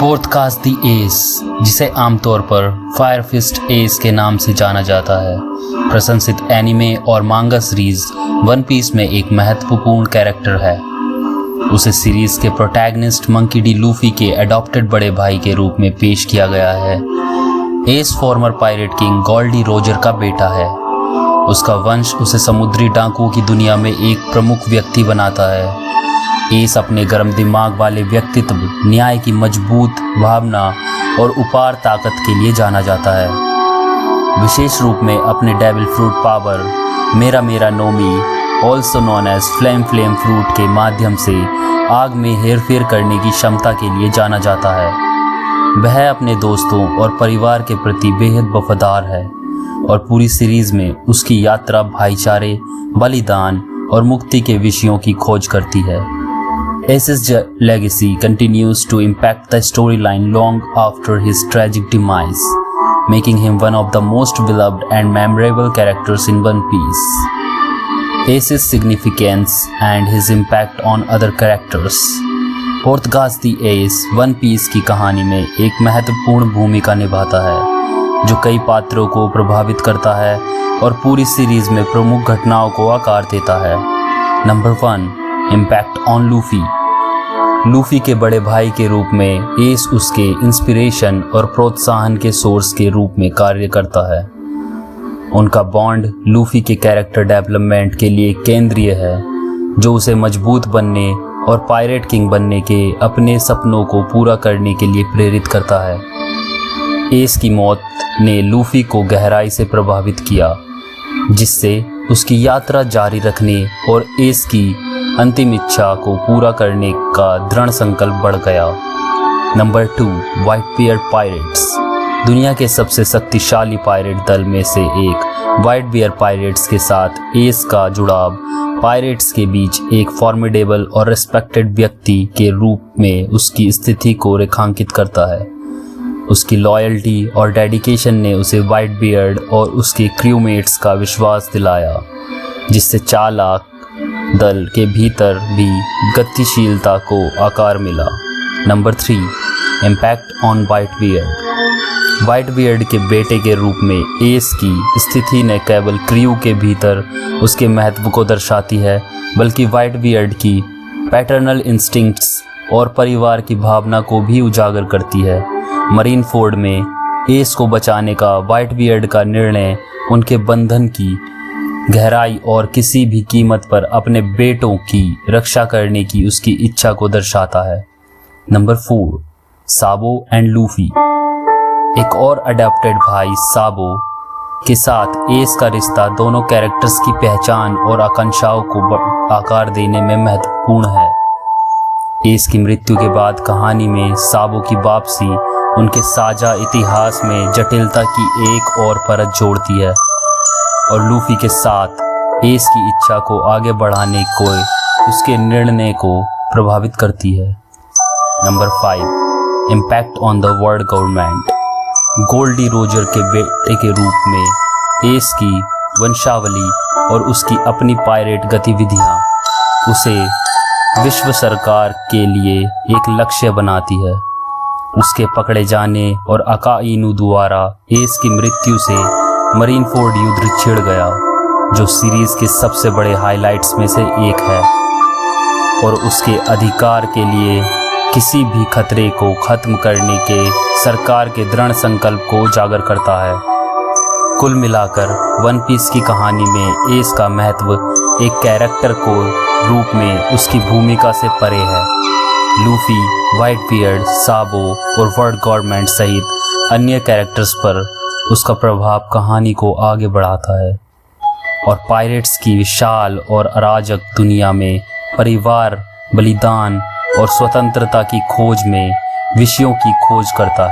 पोर्थकास्ट D S, जिसे आमतौर पर फायर फिस्ट एस के नाम से जाना जाता है, प्रशंसित एनिमे और मांगा सीरीज वन पीस में एक महत्वपूर्ण कैरेक्टर है। उसे सीरीज के प्रोटैगनिस्ट मंकी डी लूफी के अडॉप्टेड बड़े भाई के रूप में पेश किया गया है। As former pirate king Gol D Roger का बेटा है। उसका वंश उसे समुद्री डाकुओं की दुनिया में एक प्रमुख व्यक्ति बनाता है। एस अपने गर्म दिमाग वाले व्यक्तित्व, न्याय की मजबूत भावना और उपार ताकत के लिए जाना जाता है। विशेष रूप में अपने devil fruit power Mera Mera no Mi, also known as flame fruit के माध्यम से आग में हेरफेर करने की क्षमता के लिए जाना जाता है। वह अपने दोस्तों और परिवार के प्रति बेहद वफादार है और पूरी सीरीज में उसकी यात्रा भाईचारे, बलिदान और मुक्ति के विषयों की खोज करती है। Ace's legacy continues to impact the storyline long after his tragic demise, making him one of the most beloved and memorable characters in One Piece. Ace's significance and his impact on other characters. Portgas D Ace One Piece की कहानी में एक महत्वपूर्ण भूमिका निभाता है, जो कई पात्रों को प्रभावित करता है और पूरी सीरीज में प्रमुख घटनाओं को आकार देता है। Number 1, impact on Luffy. Luffy के बड़े भाई के रूप में एस उसके इंस्पिरेशन और प्रोत्साहन के सोर्स के रूप में कार्य करता है। उनका बॉन्ड लूफी के कैरेक्टर डेवलपमेंट के लिए केंद्रीय है, जो उसे मजबूत बनने और पायरेट किंग बनने के अपने सपनों को पूरा करने के लिए प्रेरित करता है। एस की मौत ने लूफी को गहराई से प्रभावित किया, जिससे उसकी यात्रा जारी रखने और एस की अंतिम इच्छा को पूरा करने का दृढ़ संकल्प बढ़ गया। Number 2, white beard pirates. दुनिया के सबसे शक्तिशाली पायरेट दल में से एक व्हाइट बियर पायरेट्स के साथ एस का जुड़ाव पायरेट्स के बीच एक फॉर्मिडेबल और रिस्पेक्टेड व्यक्ति के रूप में उसकी स्थिति को रेखांकित करता है। उसकी लॉयल्टी और डेडिकेशन ने उसे व्हाइट बियर्ड और उसके क्रूमेट्स का विश्वास दिलाया, जिससे चालाक दल के भीतर भी गतिशीलता को आकार मिला। Number 3, impact on white beard. White beard के बेटे के रूप में एस की स्थिति न केवल क्रू के भीतर उसके महत्व को दर्शाती है, बल्कि व्हाइट बियर्ड की पैटर्नल इंस्टिंक्ट्स और परिवार की भावना को भी उजागर करती है। मरीन फोर्ड में एस को बचाने का व्हाइट बियर्ड का निर्णय उनके बंधन की गहराई और किसी भी कीमत पर अपने बेटों की रक्षा करने की उसकी इच्छा को दर्शाता है। Number 4, Sabo and Luffy. एक और अडॉप्टेड भाई साबो के साथ एस का रिश्ता दोनों कैरेक्टर्स की पहचान और आकांक्षाओं को आकार देने में महत्वपूर्ण है। एस की मृत्यु के बाद कहानी में साबो की वापसी उनके साझा इतिहास में जटिलता की एक और परत जोड़ती है और लूफी के साथ एस की इच्छा को आगे बढ़ाने को उसके निर्णय को प्रभावित करती है। Number 5, impact on the world government. Gol D Roger के बेटे के रूप में एस की वंशावली और उसकी अपनी पायरेट गतिविधियां उसे विश्व सरकार के लिए एक लक्ष्य बनाती है। उसके पकड़े जाने और अकाइनु द्वारा एस की मृत्यु से मरीन फोर्ड युद्ध छिड़ गया, जो सीरीज के सबसे बड़े हाइलाइट्स में से एक है और उसके अधिकार के लिए किसी भी खतरे को खत्म करने के सरकार के दृढ़ संकल्प को उजागर करता है। कुल मिलाकर वन पीस की कहानी में एस का महत्व एक कैरेक्टर को रूप में उसकी भूमिका से परे है। लूफी, व्हाइट बियर्ड, साबो और वर्ल्ड गवर्नमेंट सहित अन्य कैरेक्टर्स पर उसका प्रभाव कहानी को आगे बढ़ाता है और पायरेट्स की विशाल और अराजक दुनिया में परिवार, बलिदान और स्वतंत्रता की खोज में विषयों की खोज करता है।